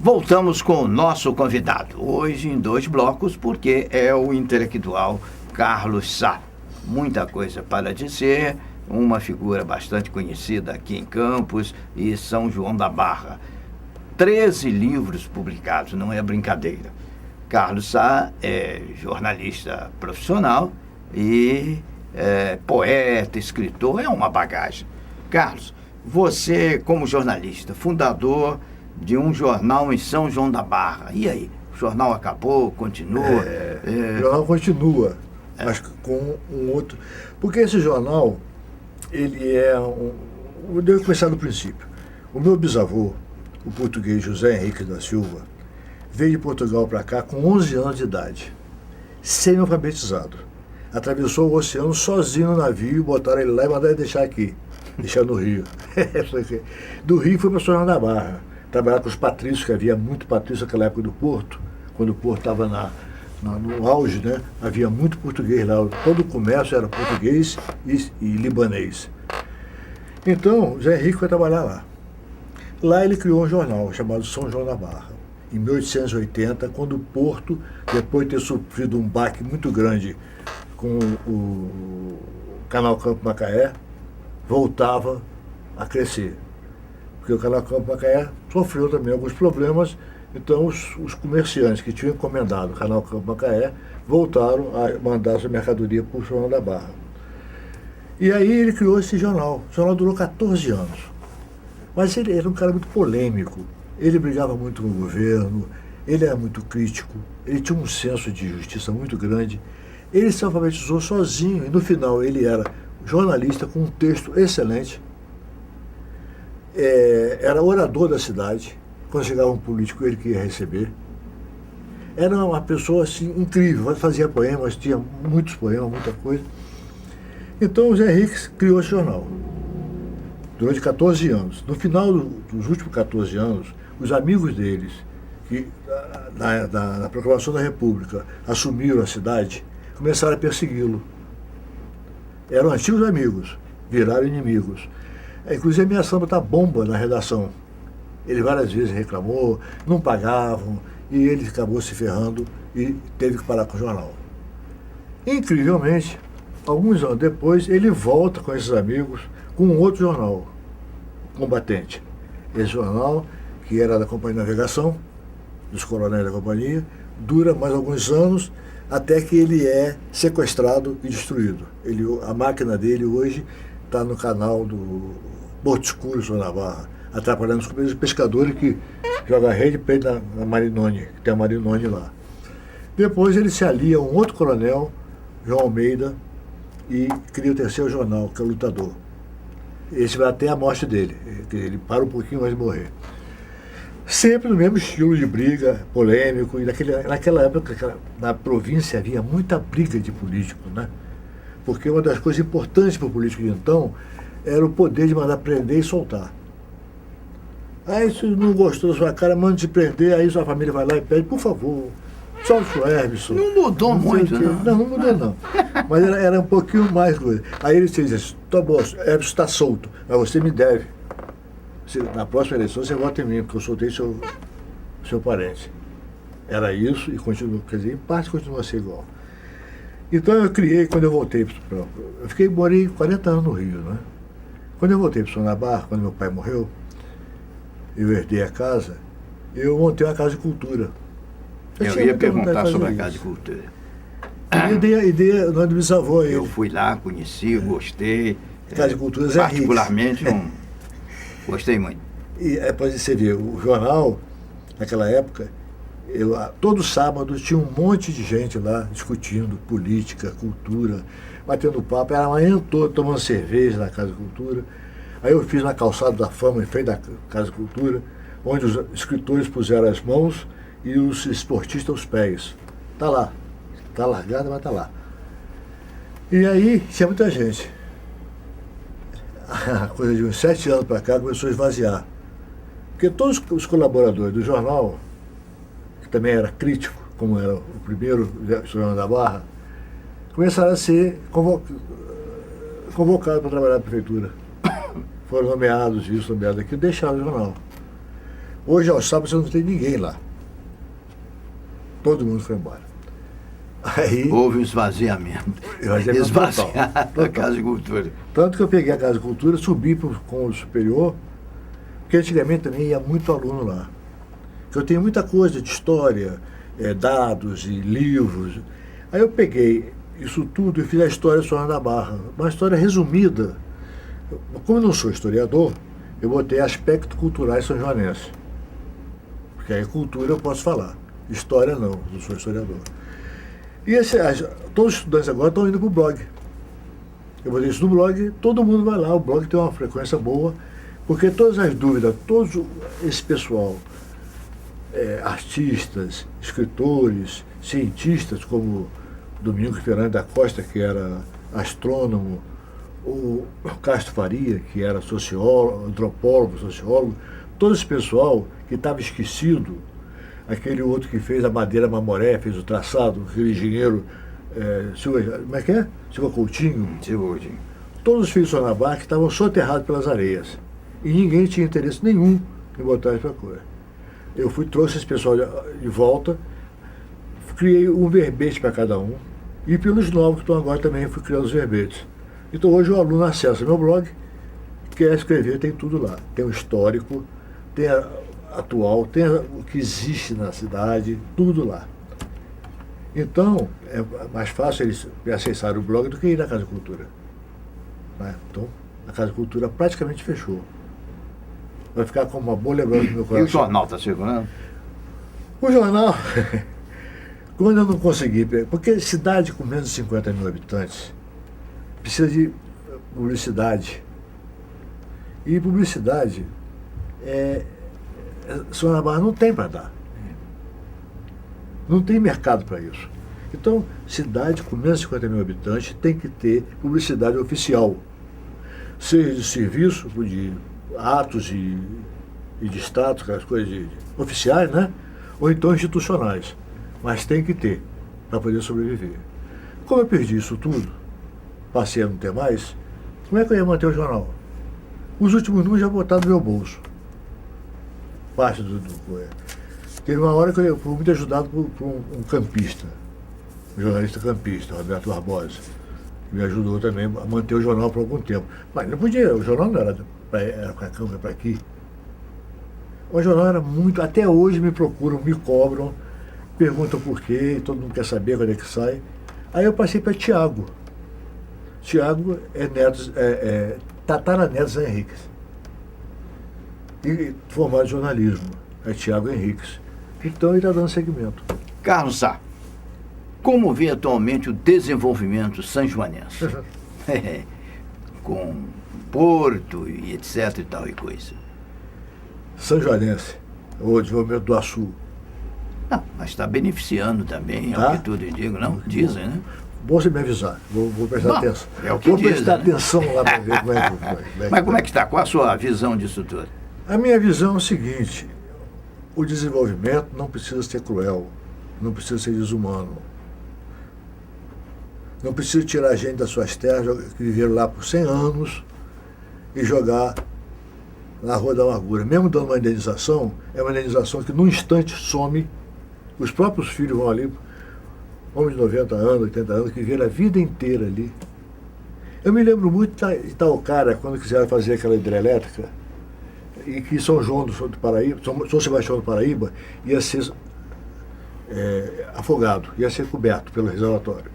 Voltamos com o nosso convidado, hoje em 2 blocos, porque é o intelectual Carlos Sá. Muita coisa para dizer, uma figura bastante conhecida aqui em Campos e São João da Barra. 13 livros publicados, não é brincadeira. Carlos Sá é jornalista profissional e poeta, escritor, é uma bagagem. Carlos, você como jornalista, fundador de um jornal em São João da Barra. E aí? O jornal acabou? Continua? O jornal continua, mas com um outro... Porque esse jornal, ele é um... Eu devo começar do princípio. O meu bisavô, o português José Henrique da Silva, veio de Portugal para cá com 11 anos de idade, semi-alfabetizado. Atravessou o oceano sozinho no navio, botaram ele lá e mandaram ele deixar aqui, deixar no Rio. Do Rio foi para São João da Barra. Trabalhar com os patrícios, que havia muito patrício naquela época do Porto, quando o Porto estava no auge, né? Havia muito português lá, todo o comércio era português e libanês. Então, Zé Henrique foi trabalhar lá. Lá ele criou um jornal chamado São João da Barra, em 1880, quando o Porto, depois de ter sofrido um baque muito grande com o canal Campo Macaé, voltava a crescer. Porque o canal Campo Macaé sofreu também alguns problemas, então os comerciantes que tinham encomendado o canal Campo Macaé voltaram a mandar sua mercadoria para o João da Barra. E aí ele criou esse jornal. O jornal durou 14 anos. Mas ele era um cara muito polêmico, ele brigava muito com o governo, ele era muito crítico, ele tinha um senso de justiça muito grande. Ele se alfabetizou sozinho e no final ele era jornalista com um texto excelente. Era orador da cidade, quando chegava um político ele que ia receber. Era uma pessoa assim, incrível, fazia poemas, tinha muitos poemas, muita coisa. Então o Zé Henrique criou esse jornal, durante 14 anos. No final dos últimos 14 anos, os amigos deles, que na proclamação da República assumiram a cidade, começaram a persegui-lo. Eram antigos amigos, viraram inimigos. Inclusive ameaçando botar bomba na redação. Ele várias vezes reclamou, não pagavam, e ele acabou se ferrando e teve que parar com o jornal. Incrivelmente, alguns anos depois, ele volta com esses amigos com um outro jornal, Combatente. Esse jornal, que era da Companhia de Navegação, dos coronéis da companhia, dura mais alguns anos, até que ele é sequestrado e destruído. A máquina dele hoje está no canal do Porto Escuro, João da Barra, atrapalhando os primeiros pescadores que jogam rede para ele na Marinone, que tem a Marinone lá. Depois ele se alia a um outro coronel, João Almeida, e cria o terceiro jornal, que é o Lutador. Esse vai até a morte dele, ele para um pouquinho antes de morrer. Sempre no mesmo estilo de briga, polêmico, e naquela época, na província, havia muita briga de políticos, né? Porque uma das coisas importantes para o político de então era o poder de mandar prender e soltar. Aí se não gostou da sua cara, manda te prender, aí sua família vai lá e pede, por favor, solte o Herbson. Não mudou muito, não. Não mudou não. Mas era um pouquinho mais coisa. Aí ele disse assim, tá bom, Herbson está solto, mas você me deve. Na próxima eleição você vota em mim, porque eu soltei seu parente. Era isso e continua, quer dizer, em parte continua a ser igual. Então eu criei, quando eu voltei morei 40 anos no Rio, né? Quando eu voltei para São João da Barra, quando meu pai morreu, eu herdei a casa, eu montei uma casa de cultura. Eu ia perguntar sobre a casa de cultura. Eu dei a ideia do nome do bisavô aí. Eu fui lá, conheci, gostei. Casa de cultura Zé Henrique. Particularmente, gostei muito. E para você ver, o jornal, naquela época, todo sábado tinha um monte de gente lá discutindo política, cultura, batendo papo, era a manhã toda tomando cerveja na Casa de Cultura. Aí eu fiz na Calçada da Fama, em frente da Casa de Cultura, onde os escritores puseram as mãos e os esportistas os pés. Está lá. Está largado, mas está lá. E aí tinha muita gente. A coisa de uns 7 anos para cá começou a esvaziar. Porque todos os colaboradores do jornal, que também era crítico, como era o primeiro João da Barra, começaram a ser convocados para trabalhar na prefeitura. Foram nomeados isso, nomeados aquilo, deixaram o jornal. Hoje, aos sábados, não tem ninguém lá. Todo mundo foi embora. Aí, houve um esvaziamento. Esvaziar a Casa de Cultura. Tanto que eu peguei a Casa de Cultura, subi com o superior, porque antigamente também ia muito aluno lá. Eu tenho muita coisa de história, dados e livros. Aí eu peguei isso tudo e fiz a história São João da Barra. Uma história resumida. Como eu não sou historiador, eu botei aspectos culturais são-joanenses. Porque aí cultura eu posso falar. História não sou historiador. E todos os estudantes agora estão indo para o blog. Eu botei isso no blog, todo mundo vai lá, o blog tem uma frequência boa, porque todas as dúvidas, todo esse pessoal, artistas, escritores, cientistas, como Domingos Fernandes da Costa, que era astrônomo, o Castro Faria, que era sociólogo, antropólogo, sociólogo, todo esse pessoal que estava esquecido, aquele outro que fez a Madeira Mamoré, fez o traçado, aquele engenheiro, como é que é? Silva Coutinho. Silva Coutinho. Todos os filhos de Sonabá que estavam soterrados pelas areias. E ninguém tinha interesse nenhum em botar isso para coisa. Eu trouxe esse pessoal de volta, criei um verbete para cada um, e pelos novos que estão agora também fui criando os verbetes. Então hoje o aluno acessa meu blog, quer escrever, tem tudo lá. Tem o histórico, tem a atual, tem o que existe na cidade, tudo lá. Então, é mais fácil eles acessarem o blog do que ir na Casa de Cultura. Né? Então, a Casa de Cultura praticamente fechou. Vai ficar com uma boa lembrança no meu coração. E o jornal está circulando? O jornal, quando eu não consegui, porque cidade com menos de 50 mil habitantes precisa de publicidade. E publicidade, São João da Barra não tem para dar. Não tem mercado para isso. Então, cidade com menos de 50 mil habitantes tem que ter publicidade oficial. Seja de serviço, de atos e de status, aquelas coisas oficiais, né? Ou então institucionais. Mas tem que ter, para poder sobreviver. Como eu perdi isso tudo, passei a não ter mais, como é que eu ia manter o jornal? Os últimos números já botaram no meu bolso. Parte do Teve uma hora que eu fui muito ajudado por um campista, um jornalista campista, Roberto Barbosa, que me ajudou também a manter o jornal por algum tempo. Mas não podia, o jornal não era para cá, era para aqui. O jornal era muito, até hoje me procuram, me cobram, perguntam por quê, todo mundo quer saber quando é que sai. Aí eu passei para Tiago. Tiago é tataraneto Zé Henriques. E formado em jornalismo. É Tiago Henriques. Então ele está dando seguimento. Carlos Sá, como vê atualmente o desenvolvimento sanjoanense? Com Porto e etc e tal e coisa. Sanjoanense, o desenvolvimento do Açu. Não, mas está beneficiando também, é o que tudo indica, não? Dizem, né? Bom você me avisar, vou prestar atenção. É o que vou dizem, prestar né? atenção lá para ver como é que Mas como é que está? Qual a sua visão disso tudo? A minha visão é o seguinte: o desenvolvimento não precisa ser cruel, não precisa ser desumano. Não precisa tirar a gente das suas terras, que viveram lá por 100 anos, e jogar na Rua da Amargura. Mesmo dando uma indenização, é uma indenização que num instante some, os próprios filhos vão ali, homens de 90 anos, 80 anos, que viveram a vida inteira ali. Eu me lembro muito de Itaocara, quando quiseram fazer aquela hidrelétrica, e que São João do Paraíba, São Sebastião do Paraíba, ia ser afogado, ia ser coberto pelo reservatório.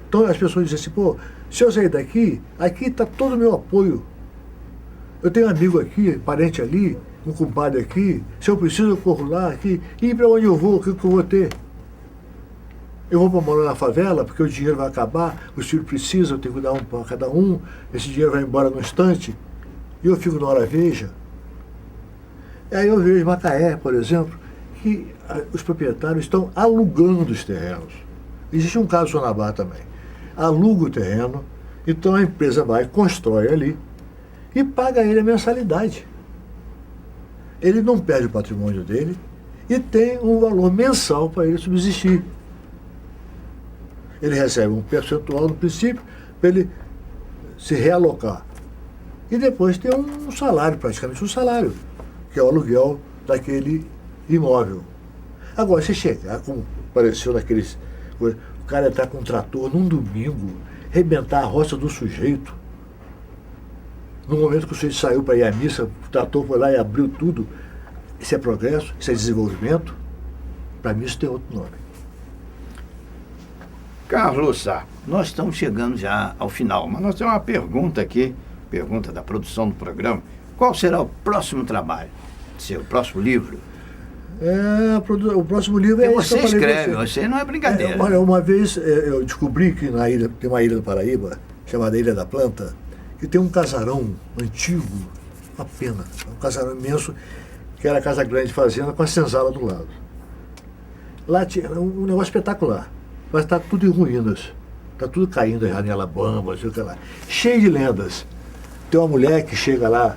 Então as pessoas diziam assim, pô, se eu sair daqui, aqui está todo o meu apoio. Eu tenho um amigo aqui, parente ali, um compadre aqui, se eu preciso eu corro lá, aqui, e para onde eu vou, o que eu vou ter? Eu vou para morar na favela, porque o dinheiro vai acabar, os filhos precisam, eu tenho que dar um para cada um, esse dinheiro vai embora no instante, e eu fico na hora veja. Aí eu vejo em Macaé, por exemplo, que os proprietários estão alugando os terrenos. Existe um caso em Sonabá também. Aluga o terreno, então a empresa vai, constrói ali e paga a ele a mensalidade. Ele não perde o patrimônio dele e tem um valor mensal para ele subsistir. Ele recebe um percentual no princípio para ele se realocar. E depois tem um salário, praticamente um salário, que é o aluguel daquele imóvel. Agora, você chegar, como apareceu naqueles... O cara entrar com um trator num domingo, arrebentar a roça do sujeito. No momento que o sujeito saiu para ir à missa, o trator foi lá e abriu tudo. Isso é progresso? Isso é desenvolvimento? Para mim isso tem outro nome. Carlos Sá, nós estamos chegando já ao final, mas nós temos uma pergunta aqui, pergunta da produção do programa. Qual será o próximo trabalho? Seu próximo livro? O próximo livro é você escreve, você não é brincadeira. Olha, uma vez eu descobri que na ilha, tem uma ilha do Paraíba, chamada Ilha da Planta, que tem um casarão antigo, uma pena, um casarão imenso, que era a Casa Grande de Fazenda com a senzala do lado. Lá tinha um negócio espetacular, mas está tudo em ruínas, está tudo caindo, a janela bamba, sei lá, cheio de lendas. Tem uma mulher que chega lá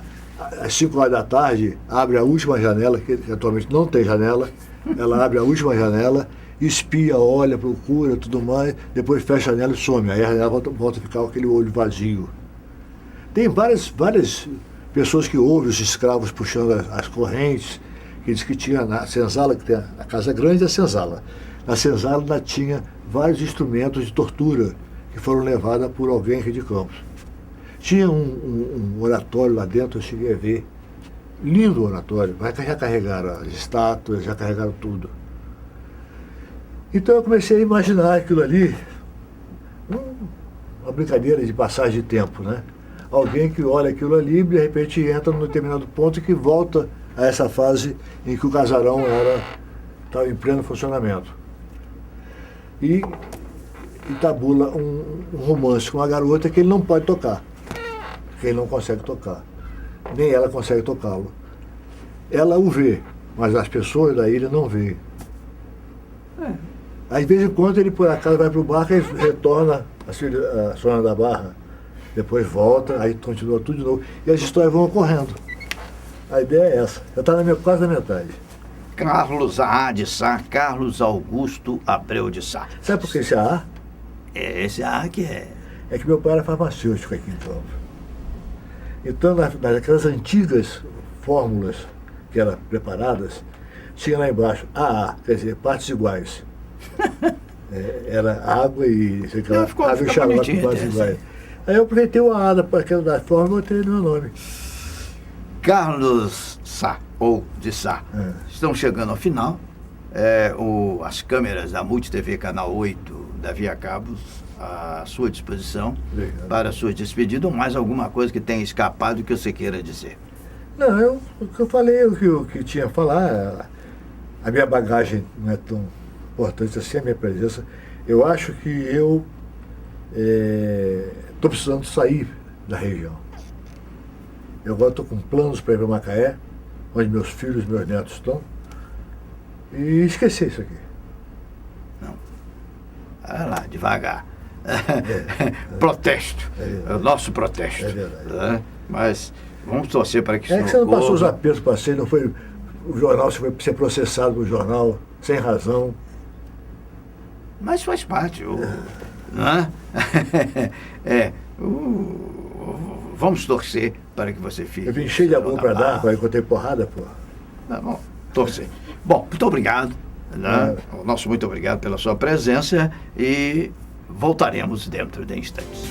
às 5 horas da tarde, abre a última janela, que atualmente não tem janela, ela abre a última janela, espia, olha, procura, tudo mais, depois fecha a janela e some, aí a janela volta a ficar com aquele olho vazio. Tem várias pessoas que ouvem os escravos puxando as correntes, que diz que tinha na senzala, que tem a Casa Grande e a senzala. Na senzala ainda tinha vários instrumentos de tortura que foram levados por alguém aqui de Campos. Tinha um oratório lá dentro, eu cheguei a ver. Lindo o oratório, já carregaram as estátuas, já carregaram tudo. Então eu comecei a imaginar aquilo ali, uma brincadeira de passagem de tempo, né? Alguém que olha aquilo ali e de repente entra num determinado ponto e que volta a essa fase em que o casarão estava em pleno funcionamento. E tabula um romance com uma garota que ele não pode tocar, que ele não consegue tocar, nem ela consegue tocá-lo. Ela o vê, mas as pessoas da ilha não veem. Aí, de vez em quando ele por acaso vai para o barco e retorna a Sônia da Barra, depois volta, aí continua tudo de novo, e as histórias vão ocorrendo. A ideia é essa, já está quase na metade. Carlos A. de Sá, Carlos Augusto Abreu de Sá. Sabe por que esse A? É esse A que é. É que meu pai era farmacêutico aqui em Campos. Então, naquelas antigas fórmulas que eram preparadas, tinha lá embaixo AA, quer dizer, partes iguais. Era água e sei lá, água e xarope, partes iguais. Aí eu aproveitei o AA da fórmula e botei no meu nome. Carlos Sá, ou de Sá. Estão chegando ao final. As câmeras da MultiTV Canal 8 da Via Cabos à sua disposição. Obrigado. Para a sua despedida, ou mais alguma coisa que tenha escapado que você queira dizer? Não, o que eu falei, o que tinha a falar, a minha bagagem não é tão importante assim, a minha presença. Eu acho que eu estou precisando sair da região. Eu agora estou com planos para ir para Macaé, onde meus filhos e meus netos estão, e esquecer isso aqui. Não. Vai lá, devagar. Protesto. É o nosso protesto. É verdade. Mas vamos torcer para que isso não. É que você não passou os apertos para ser, não foi o jornal, você foi ser processado no jornal, sem razão. Mas faz parte. Não é? Vamos torcer para que você fique. Eu vim cheio de amor para dar, para encontrar porrada, pô. Tá bom, torcer. Bom, muito obrigado. Né? Nosso muito obrigado pela sua presença e voltaremos dentro de instantes.